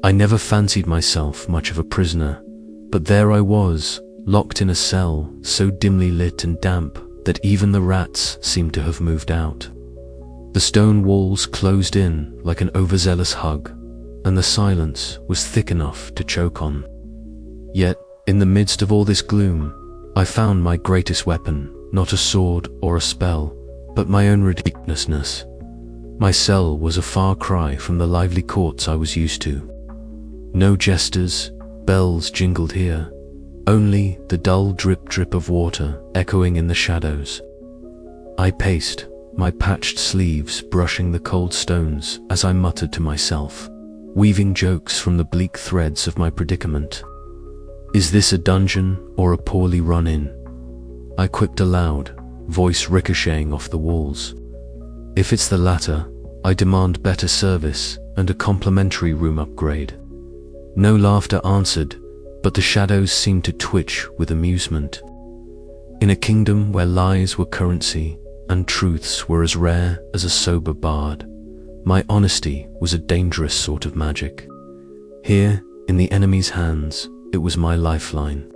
I never fancied myself much of a prisoner, but there I was, locked in a cell so dimly lit and damp that even the rats seemed to have moved out. The stone walls closed in like an overzealous hug, and the silence was thick enough to choke on. Yet, in the midst of all this gloom, I found my greatest weapon, not a sword or a spell, but my own ridiculousness. My cell was a far cry from the lively courts I was used to. No jesters, bells jingled here, only the dull drip-drip of water echoing in the shadows. I paced, my patched sleeves brushing the cold stones as I muttered to myself, weaving jokes from the bleak threads of my predicament. Is this a dungeon or a poorly run inn? I quipped aloud, voice ricocheting off the walls. If it's the latter, I demand better service and a complimentary room upgrade. No laughter answered, but the shadows seemed to twitch with amusement. In a kingdom where lies were currency and truths were as rare as a sober bard, my honesty was a dangerous sort of magic. Here, in the enemy's hands, it was my lifeline.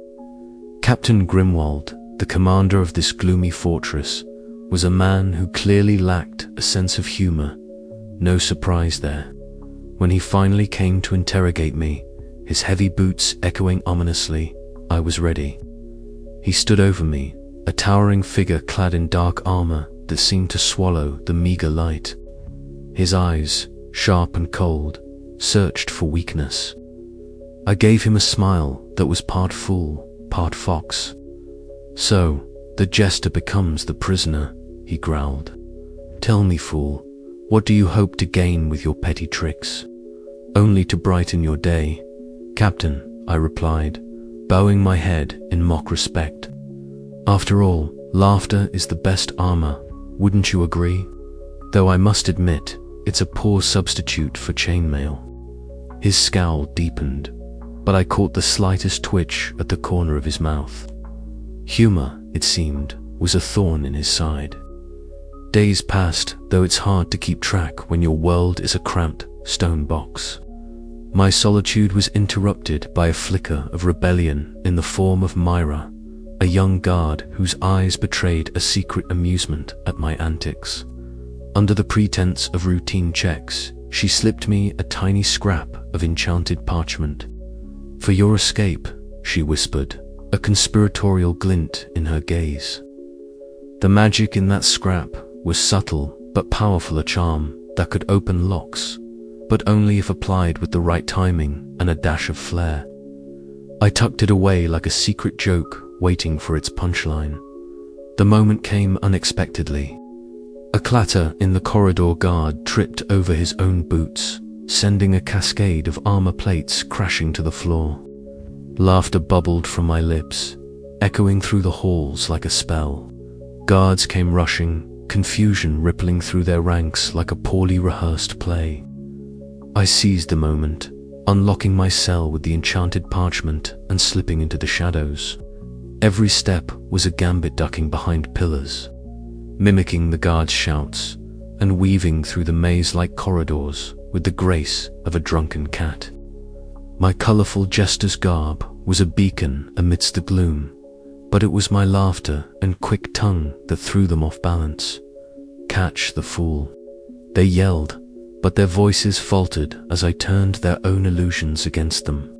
Captain Grimwald, the commander of this gloomy fortress, was a man who clearly lacked a sense of humor. No surprise there. When he finally came to interrogate me, his heavy boots echoing ominously, I was ready. He stood over me, a towering figure clad in dark armor that seemed to swallow the meager light. His eyes, sharp and cold, searched for weakness. I gave him a smile that was part fool, part fox. So, the jester becomes the prisoner, he growled. Tell me, fool, what do you hope to gain with your petty tricks? Only to brighten your day. Captain, I replied, bowing my head in mock respect. After all, laughter is the best armor, wouldn't you agree? Though I must admit, it's a poor substitute for chainmail. His scowl deepened, but I caught the slightest twitch at the corner of his mouth. Humor, it seemed, was a thorn in his side. Days passed, though it's hard to keep track when your world is a cramped stone box. My solitude was interrupted by a flicker of rebellion in the form of Myra, a young guard whose eyes betrayed a secret amusement at my antics. Under the pretense of routine checks, she slipped me a tiny scrap of enchanted parchment. For your escape, she whispered, a conspiratorial glint in her gaze. The magic in that scrap was subtle but powerful, a charm that could open locks, but only if applied with the right timing and a dash of flair. I tucked it away like a secret joke waiting for its punchline. The moment came unexpectedly. A clatter in the corridor guard tripped over his own boots, sending a cascade of armor plates crashing to the floor. Laughter bubbled from my lips, echoing through the halls like a spell. Guards came rushing, confusion rippling through their ranks like a poorly rehearsed play. I seized the moment, unlocking my cell with the enchanted parchment and slipping into the shadows. Every step was a gambit, ducking behind pillars, mimicking the guards' shouts, and weaving through the maze-like corridors with the grace of a drunken cat. My colorful jester's garb was a beacon amidst the gloom, but it was my laughter and quick tongue that threw them off balance. Catch the fool, they yelled, but their voices faltered as I turned their own illusions against them.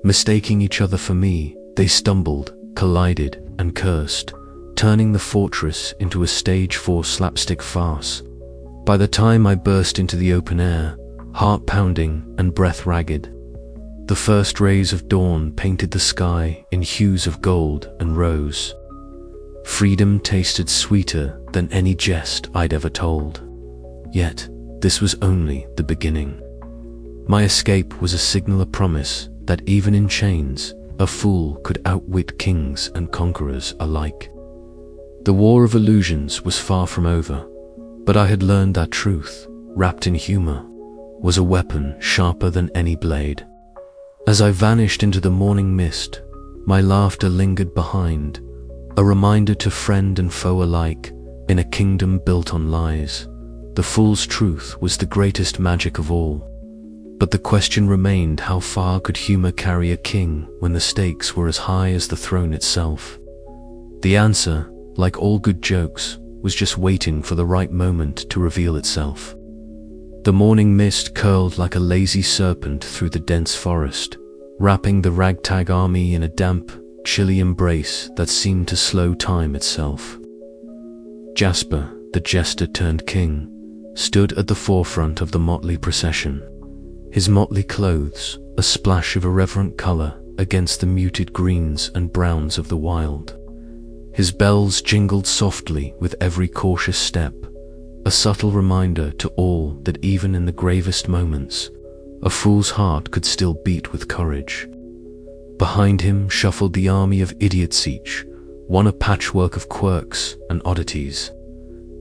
Mistaking each other for me, they stumbled, collided, and cursed, turning the fortress into a stage 4 slapstick farce. By the time I burst into the open air, heart pounding and breath ragged, the first rays of dawn painted the sky in hues of gold and rose. Freedom tasted sweeter than any jest I'd ever told. Yet, this was only the beginning. My escape was a signal, a promise that even in chains, a fool could outwit kings and conquerors alike. The war of illusions was far from over, but I had learned that truth, wrapped in humor, was a weapon sharper than any blade. As I vanished into the morning mist, my laughter lingered behind, a reminder to friend and foe alike, in a kingdom built on lies. The fool's truth was the greatest magic of all. But the question remained, how far could humor carry a king when the stakes were as high as the throne itself? The answer, like all good jokes, was just waiting for the right moment to reveal itself. The morning mist curled like a lazy serpent through the dense forest, wrapping the ragtag army in a damp, chilly embrace that seemed to slow time itself. Jasper, the jester turned king, stood at the forefront of the motley procession. His motley clothes, a splash of irreverent color against the muted greens and browns of the wild. His bells jingled softly with every cautious step, a subtle reminder to all that even in the gravest moments, a fool's heart could still beat with courage. Behind him shuffled the army of idiots, each one a patchwork of quirks and oddities.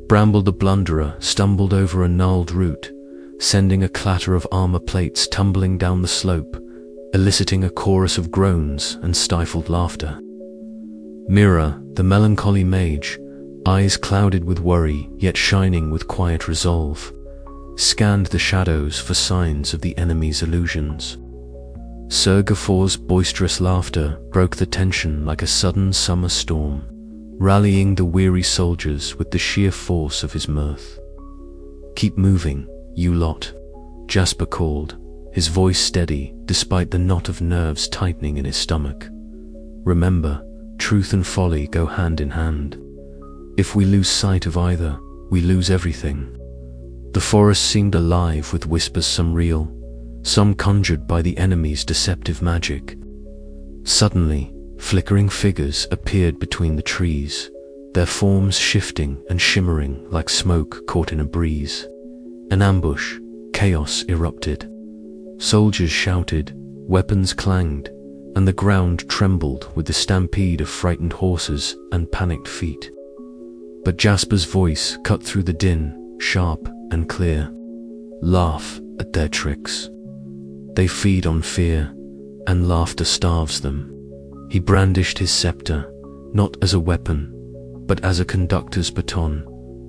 Bramble the blunderer stumbled over a gnarled root, sending a clatter of armor plates tumbling down the slope, eliciting a chorus of groans and stifled laughter. Mira, the melancholy mage, eyes clouded with worry yet shining with quiet resolve, scanned the shadows for signs of the enemy's illusions. Sir Gafor's boisterous laughter broke the tension like a sudden summer storm, rallying the weary soldiers with the sheer force of his mirth. "Keep moving, you lot," Jasper called, his voice steady despite the knot of nerves tightening in his stomach. "Remember, truth and folly go hand in hand. If we lose sight of either, we lose everything." The forest seemed alive with whispers, some real, some conjured by the enemy's deceptive magic. Suddenly, flickering figures appeared between the trees, their forms shifting and shimmering like smoke caught in a breeze. An ambush, chaos erupted. Soldiers shouted, weapons clanged, and the ground trembled with the stampede of frightened horses and panicked feet. But Jasper's voice cut through the din, sharp and clear. "Laugh at their tricks. They feed on fear, and laughter starves them." He brandished his scepter, not as a weapon, but as a conductor's baton,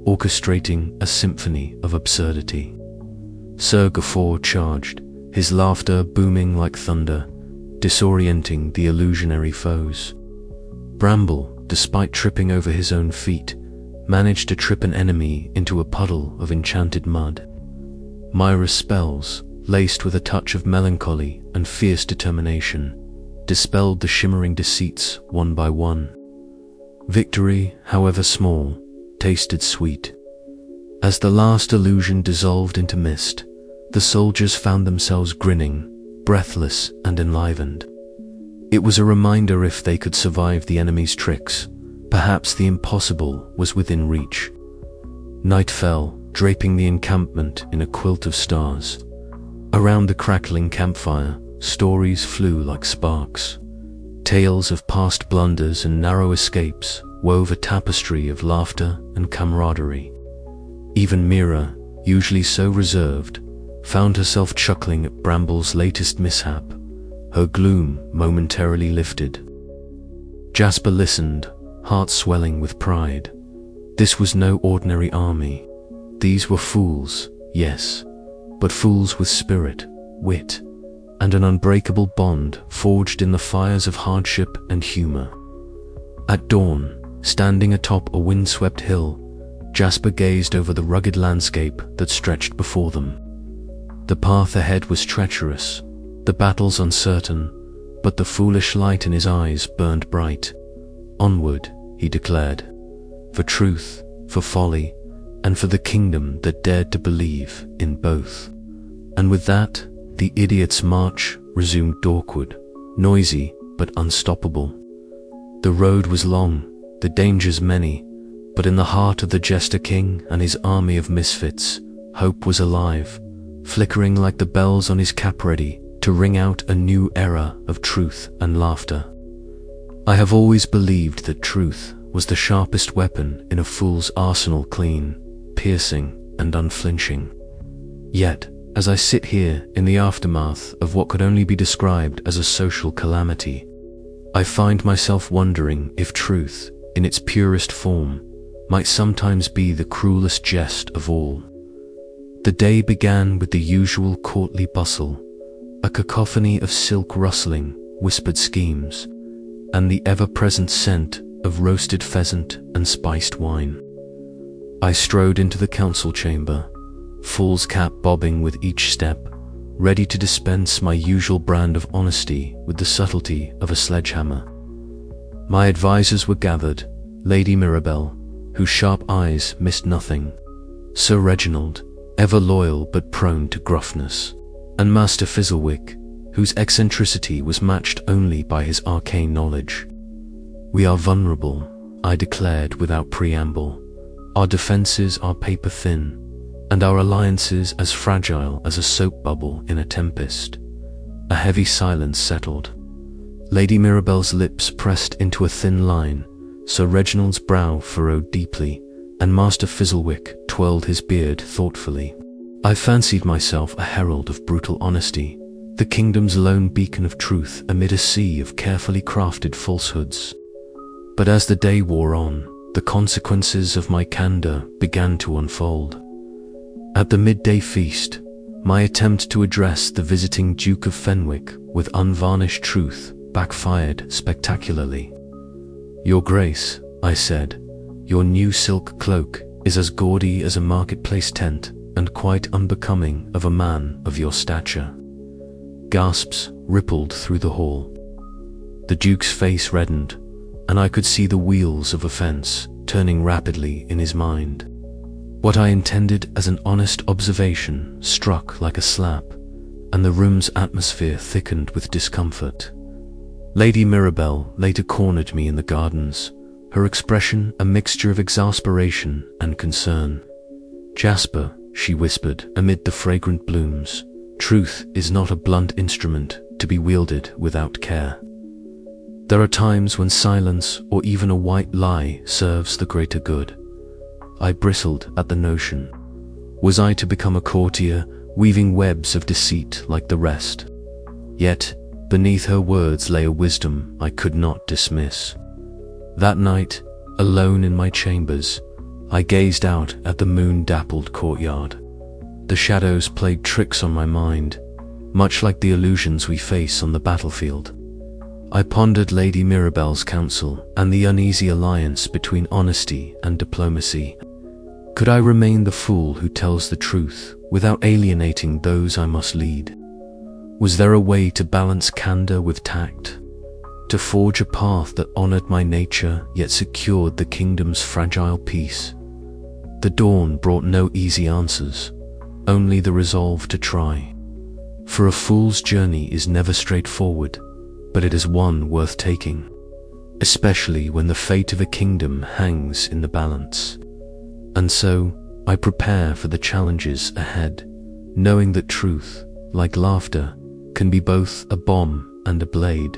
orchestrating a symphony of absurdity. Sir Gafor charged, his laughter booming like thunder, disorienting the illusionary foes. Bramble, despite tripping over his own feet, managed to trip an enemy into a puddle of enchanted mud. Myra's spells, laced with a touch of melancholy and fierce determination, dispelled the shimmering deceits one by one. Victory, however small, tasted sweet. As the last illusion dissolved into mist, the soldiers found themselves grinning, breathless and enlivened. It was a reminder, if they could survive the enemy's tricks, perhaps the impossible was within reach. Night fell, draping the encampment in a quilt of stars. Around the crackling campfire, stories flew like sparks. Tales of past blunders and narrow escapes wove a tapestry of laughter and camaraderie. Even Mira, usually so reserved, found herself chuckling at Bramble's latest mishap, her gloom momentarily lifted. Jasper listened, heart swelling with pride. This was no ordinary army. These were fools, yes, but fools with spirit, wit, and an unbreakable bond forged in the fires of hardship and humor. At dawn, standing atop a windswept hill, Jasper gazed over the rugged landscape that stretched before them. The path ahead was treacherous, the battles uncertain, but the foolish light in his eyes burned bright. "Onward," he declared, "for truth, for folly, and for the kingdom that dared to believe in both." And with that, the idiot's march resumed dorkward, noisy but unstoppable. The road was long, the dangers many, but in the heart of the Jester King and his army of misfits, hope was alive, flickering like the bells on his cap, ready to ring out a new era of truth and laughter. I have always believed that truth was the sharpest weapon in a fool's arsenal, clean, piercing, and unflinching. Yet, as I sit here in the aftermath of what could only be described as a social calamity, I find myself wondering if truth in its purest form, might sometimes be the cruelest jest of all. The day began with the usual courtly bustle, a cacophony of silk rustling, whispered schemes, and the ever-present scent of roasted pheasant and spiced wine. I strode into the council chamber, fool's cap bobbing with each step, ready to dispense my usual brand of honesty with the subtlety of a sledgehammer. My advisors were gathered: Lady Mirabelle, whose sharp eyes missed nothing, Sir Reginald, ever loyal but prone to gruffness, and Master Fizzlewick, whose eccentricity was matched only by his arcane knowledge. "We are vulnerable," I declared without preamble. "Our defenses are paper-thin, and our alliances as fragile as a soap bubble in a tempest." A heavy silence settled. Lady Mirabelle's lips pressed into a thin line, Sir Reginald's brow furrowed deeply, and Master Fizzlewick twirled his beard thoughtfully. I fancied myself a herald of brutal honesty, the kingdom's lone beacon of truth amid a sea of carefully crafted falsehoods. But as the day wore on, the consequences of my candor began to unfold. At the midday feast, my attempt to address the visiting Duke of Fenwick with unvarnished truth backfired spectacularly. "Your Grace," I said, "your new silk cloak is as gaudy as a marketplace tent and quite unbecoming of a man of your stature." Gasps rippled through the hall. The Duke's face reddened, and I could see the wheels of offense turning rapidly in his mind. What I intended as an honest observation struck like a slap, and the room's atmosphere thickened with discomfort. Lady Mirabelle later cornered me in the gardens, her expression a mixture of exasperation and concern. "Jasper," she whispered amid the fragrant blooms, "truth is not a blunt instrument to be wielded without care. There are times when silence or even a white lie serves the greater good." I bristled at the notion. Was I to become a courtier, weaving webs of deceit like the rest? Yet, beneath her words lay a wisdom I could not dismiss. That night, alone in my chambers, I gazed out at the moon-dappled courtyard. The shadows played tricks on my mind, much like the illusions we face on the battlefield. I pondered Lady Mirabelle's counsel and the uneasy alliance between honesty and diplomacy. Could I remain the fool who tells the truth without alienating those I must lead? Was there a way to balance candor with tact? To forge a path that honored my nature yet secured the kingdom's fragile peace? The dawn brought no easy answers, only the resolve to try. For a fool's journey is never straightforward, but it is one worth taking, especially when the fate of a kingdom hangs in the balance. And so, I prepare for the challenges ahead, knowing that truth, like laughter, can be both a bomb and a blade.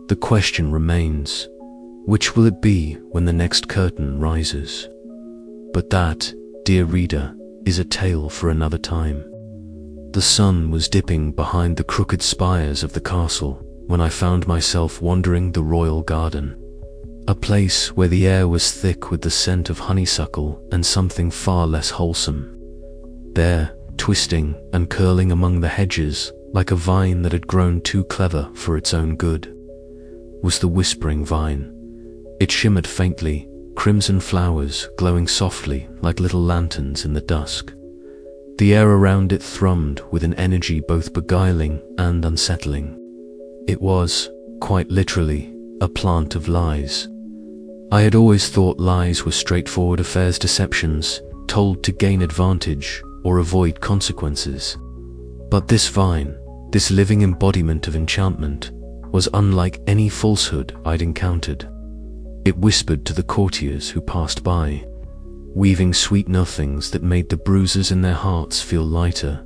The question remains, which will it be when the next curtain rises? But that, dear reader, is a tale for another time. The sun was dipping behind the crooked spires of the castle when I found myself wandering the royal garden, a place where the air was thick with the scent of honeysuckle and something far less wholesome. There, twisting and curling among the hedges like a vine that had grown too clever for its own good, was the whispering vine. It shimmered faintly, crimson flowers glowing softly like little lanterns in the dusk. The air around it thrummed with an energy both beguiling and unsettling. It was, quite literally, a plant of lies. I had always thought lies were straightforward affairs, deceptions, told to gain advantage or avoid consequences. But this vine, this living embodiment of enchantment, was unlike any falsehood I'd encountered. It whispered to the courtiers who passed by, weaving sweet nothings that made the bruises in their hearts feel lighter,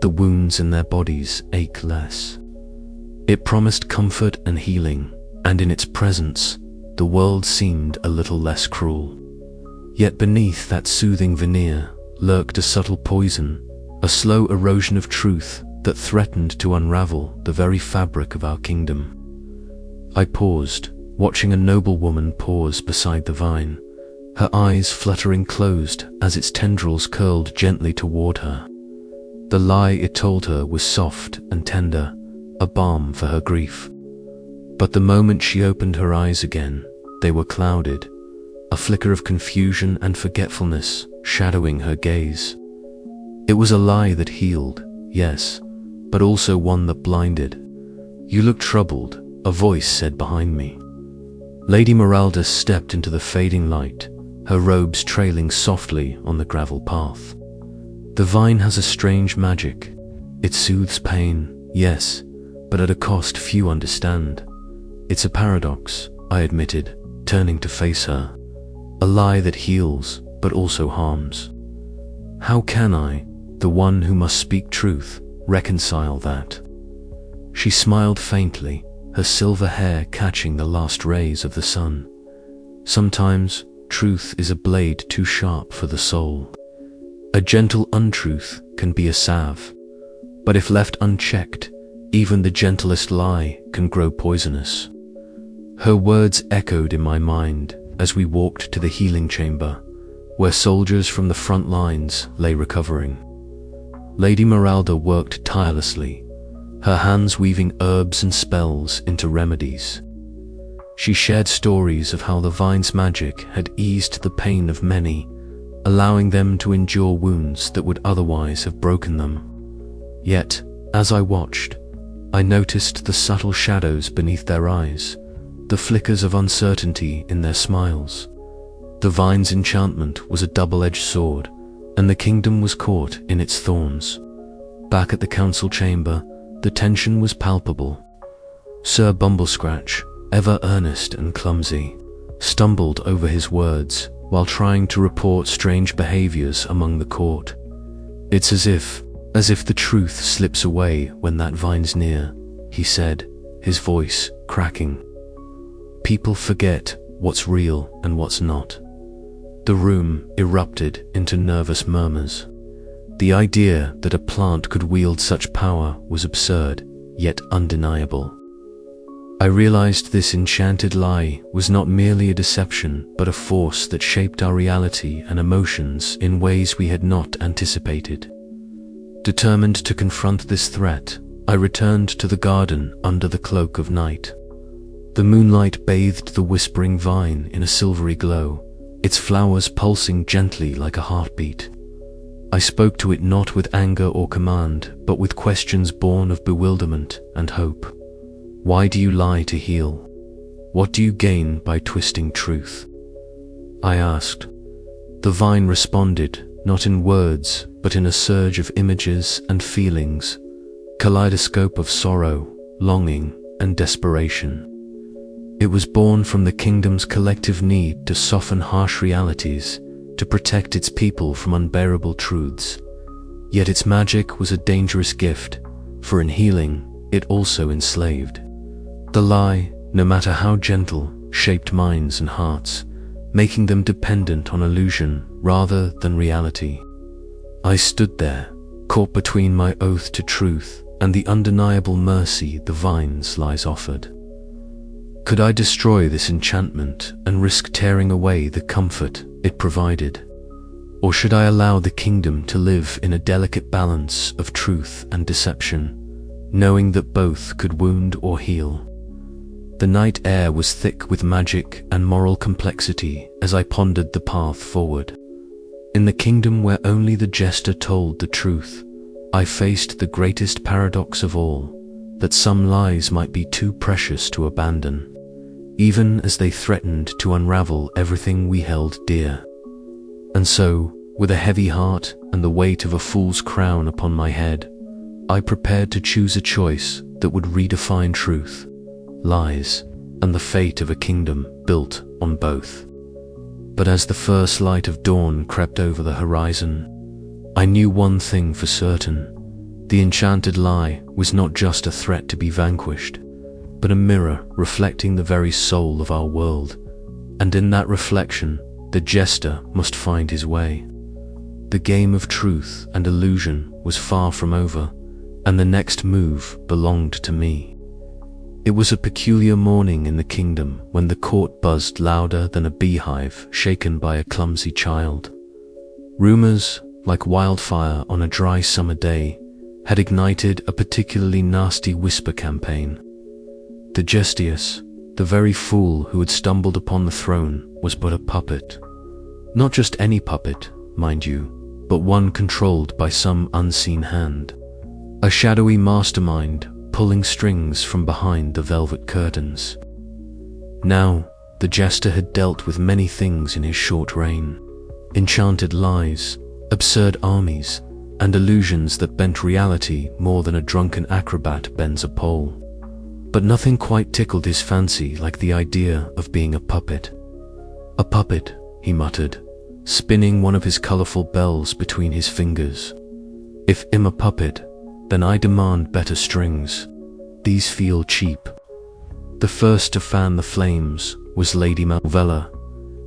the wounds in their bodies ache less. It promised comfort and healing, and in its presence, the world seemed a little less cruel. Yet beneath that soothing veneer lurked a subtle poison, a slow erosion of truth that threatened to unravel the very fabric of our kingdom. I paused, watching a noble woman pause beside the vine, her eyes fluttering closed as its tendrils curled gently toward her. The lie it told her was soft and tender, a balm for her grief. But the moment she opened her eyes again, they were clouded, a flicker of confusion and forgetfulness shadowing her gaze. It was a lie that healed, yes, but also one that blinded. "You look troubled," a voice said behind me. Lady Meralda stepped into the fading light, her robes trailing softly on the gravel path. "The vine has a strange magic. It soothes pain, yes, but at a cost few understand. It's a paradox," I admitted, turning to face her. "A lie that heals, but also harms. How can I, the one who must speak truth, reconcile that?" She smiled faintly, her silver hair catching the last rays of the sun. "Sometimes, truth is a blade too sharp for the soul. A gentle untruth can be a salve, but if left unchecked, even the gentlest lie can grow poisonous." Her words echoed in my mind as we walked to the healing chamber, where soldiers from the front lines lay recovering. Lady Meralda worked tirelessly, her hands weaving herbs and spells into remedies. She shared stories of how the vine's magic had eased the pain of many, allowing them to endure wounds that would otherwise have broken them. Yet, as I watched, I noticed the subtle shadows beneath their eyes, the flickers of uncertainty in their smiles. The vine's enchantment was a double-edged sword, and the kingdom was caught in its thorns. Back at the council chamber, the tension was palpable. Sir Bumblescratch, ever earnest and clumsy, stumbled over his words while trying to report strange behaviors among the court. "It's as if the truth slips away when that vine's near," he said, his voice cracking. "People forget what's real and what's not." The room erupted into nervous murmurs. The idea that a plant could wield such power was absurd, yet undeniable. I realized this enchanted lie was not merely a deception, but a force that shaped our reality and emotions in ways we had not anticipated. Determined to confront this threat, I returned to the garden under the cloak of night. The moonlight bathed the whispering vine in a silvery glow, its flowers pulsing gently like a heartbeat. I spoke to it not with anger or command, but with questions born of bewilderment and hope. "Why do you lie to heal? What do you gain by twisting truth?" I asked. The vine responded, not in words, but in a surge of images and feelings, kaleidoscope of sorrow, longing, and desperation. It was born from the kingdom's collective need to soften harsh realities, to protect its people from unbearable truths. Yet its magic was a dangerous gift, for in healing, it also enslaved. The lie, no matter how gentle, shaped minds and hearts, making them dependent on illusion rather than reality. I stood there, caught between my oath to truth and the undeniable mercy the vine's lies offered. Could I destroy this enchantment and risk tearing away the comfort it provided? Or should I allow the kingdom to live in a delicate balance of truth and deception, knowing that both could wound or heal? The night air was thick with magic and moral complexity as I pondered the path forward. In the kingdom where only the jester told the truth, I faced the greatest paradox of all, that some lies might be too precious to abandon, even as they threatened to unravel everything we held dear. And so, with a heavy heart and the weight of a fool's crown upon my head, I prepared to choose a choice that would redefine truth, lies, and the fate of a kingdom built on both. But as the first light of dawn crept over the horizon, I knew one thing for certain. The enchanted lie was not just a threat to be vanquished, but a mirror reflecting the very soul of our world, and in that reflection, the jester must find his way. The game of truth and illusion was far from over, and the next move belonged to me. It was a peculiar morning in the kingdom when the court buzzed louder than a beehive shaken by a clumsy child. Rumors, like wildfire on a dry summer day, had ignited a particularly nasty whisper campaign. The Jestius, the very fool who had stumbled upon the throne, was but a puppet. Not just any puppet, mind you, but one controlled by some unseen hand. A shadowy mastermind pulling strings from behind the velvet curtains. Now, the Jester had dealt with many things in his short reign. Enchanted lies, absurd armies, and illusions that bent reality more than a drunken acrobat bends a pole. But nothing quite tickled his fancy like the idea of being a puppet. A puppet, he muttered, spinning one of his colorful bells between his fingers. If I'm a puppet, then I demand better strings. These feel cheap. The first to fan the flames was Lady Malvella,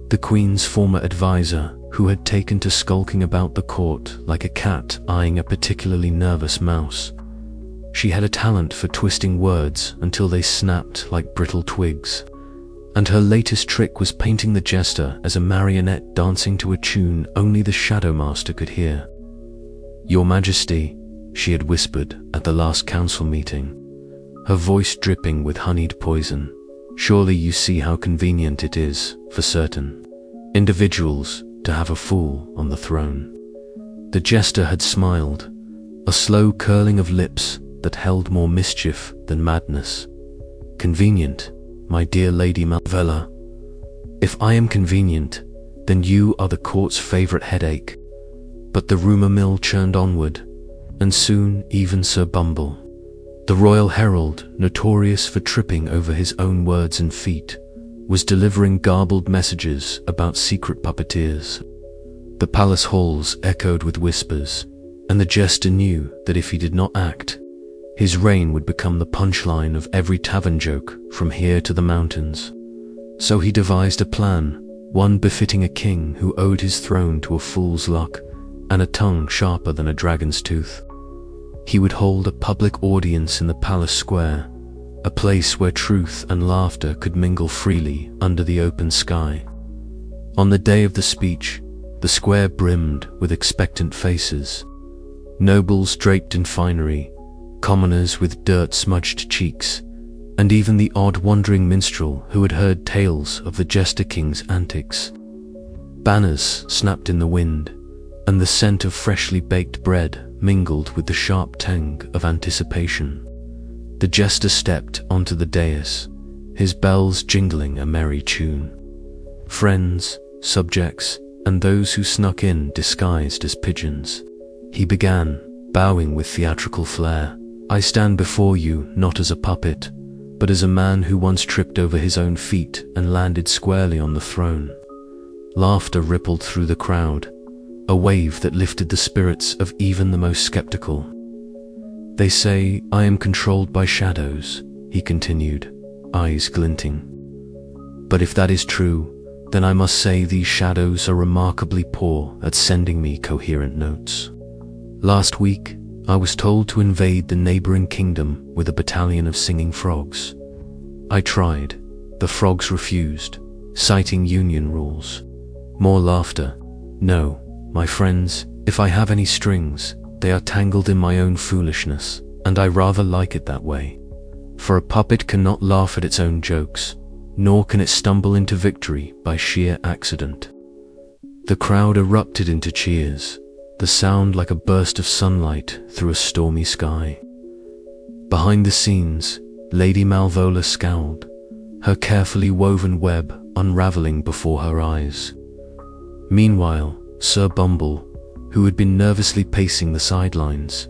the Queen's former advisor, who had taken to skulking about the court like a cat eyeing a particularly nervous mouse. She had a talent for twisting words until they snapped like brittle twigs, and her latest trick was painting the Jester as a marionette dancing to a tune only the Shadow Master could hear. "Your Majesty," she had whispered at the last council meeting, her voice dripping with honeyed poison, "surely you see how convenient it is for certain individuals to have a fool on the throne." The Jester had smiled, a slow curling of lips that held more mischief than madness. "Convenient, my dear Lady Malvella. If I am convenient, then you are the court's favorite headache." But the rumor mill churned onward, and soon even Sir Bumble, the royal herald notorious for tripping over his own words and feet, was delivering garbled messages about secret puppeteers. The palace halls echoed with whispers, and the Jester knew that if he did not act, his reign would become the punchline of every tavern joke from here to the mountains. So he devised a plan, one befitting a king who owed his throne to a fool's luck and a tongue sharper than a dragon's tooth. He would hold a public audience in the palace square, a place where truth and laughter could mingle freely under the open sky. On the day of the speech, the square brimmed with expectant faces. Nobles draped in finery, commoners with dirt-smudged cheeks, and even the odd wandering minstrel who had heard tales of the Jester King's antics. Banners snapped in the wind, and the scent of freshly baked bread mingled with the sharp tang of anticipation. The Jester stepped onto the dais, his bells jingling a merry tune. Friends, subjects, and those who snuck in disguised as pigeons, he began, bowing with theatrical flair. "I stand before you not as a puppet, but as a man who once tripped over his own feet and landed squarely on the throne." Laughter rippled through the crowd, a wave that lifted the spirits of even the most skeptical. "They say I am controlled by shadows," he continued, eyes glinting. "But if that is true, then I must say these shadows are remarkably poor at sending me coherent notes. Last week, I was told to invade the neighboring kingdom with a battalion of singing frogs. I tried. The frogs refused, citing union rules. More laughter. No, my friends, if I have any strings, they are tangled in my own foolishness, and I rather like it that way. For a puppet cannot laugh at its own jokes, nor can it stumble into victory by sheer accident." The crowd erupted into cheers, the sound like a burst of sunlight through a stormy sky. Behind the scenes, Lady Malvola scowled, her carefully woven web unraveling before her eyes. Meanwhile, Sir Bumble, who had been nervously pacing the sidelines,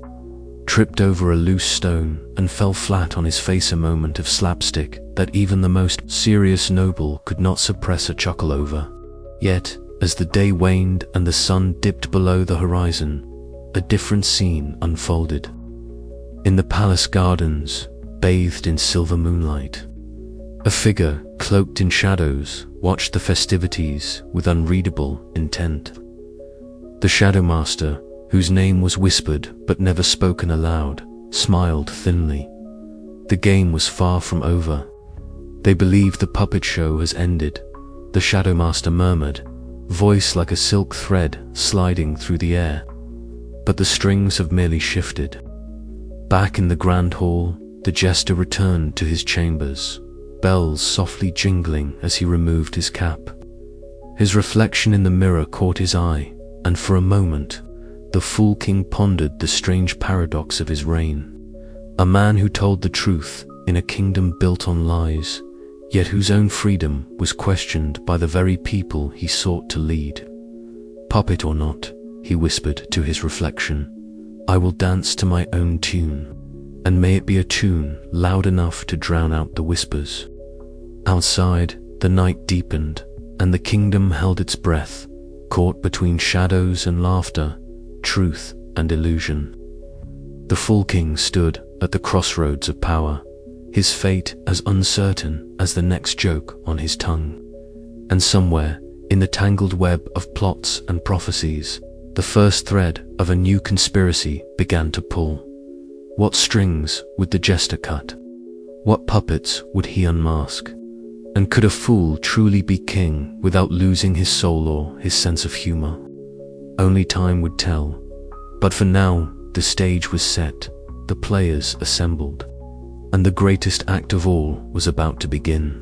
tripped over a loose stone and fell flat on his face, a moment of slapstick that even the most serious noble could not suppress a chuckle over. Yet, as the day waned and the sun dipped below the horizon, a different scene unfolded. In the palace gardens, bathed in silver moonlight, a figure cloaked in shadows watched the festivities with unreadable intent. The Shadow Master, whose name was whispered but never spoken aloud, smiled thinly. The game was far from over. They believe the puppet show has ended, the Shadow Master murmured, voice like a silk thread sliding through the air. But the strings have merely shifted. Back in the grand hall, the jester returned to his chambers, bells softly jingling as he removed his cap. His reflection in the mirror caught his eye, and for a moment, the Fool King pondered the strange paradox of his reign. A man who told the truth in a kingdom built on lies, yet whose own freedom was questioned by the very people he sought to lead. Puppet or not, he whispered to his reflection, I will dance to my own tune, and may it be a tune loud enough to drown out the whispers. Outside, the night deepened, and the kingdom held its breath, caught between shadows and laughter, truth and illusion. The Fool King stood at the crossroads of power, his fate as uncertain as the next joke on his tongue. And somewhere, in the tangled web of plots and prophecies, the first thread of a new conspiracy began to pull. What strings would the jester cut? What puppets would he unmask? And could a fool truly be king without losing his soul or his sense of humor? Only time would tell. But for now, the stage was set, the players assembled, and the greatest act of all was about to begin.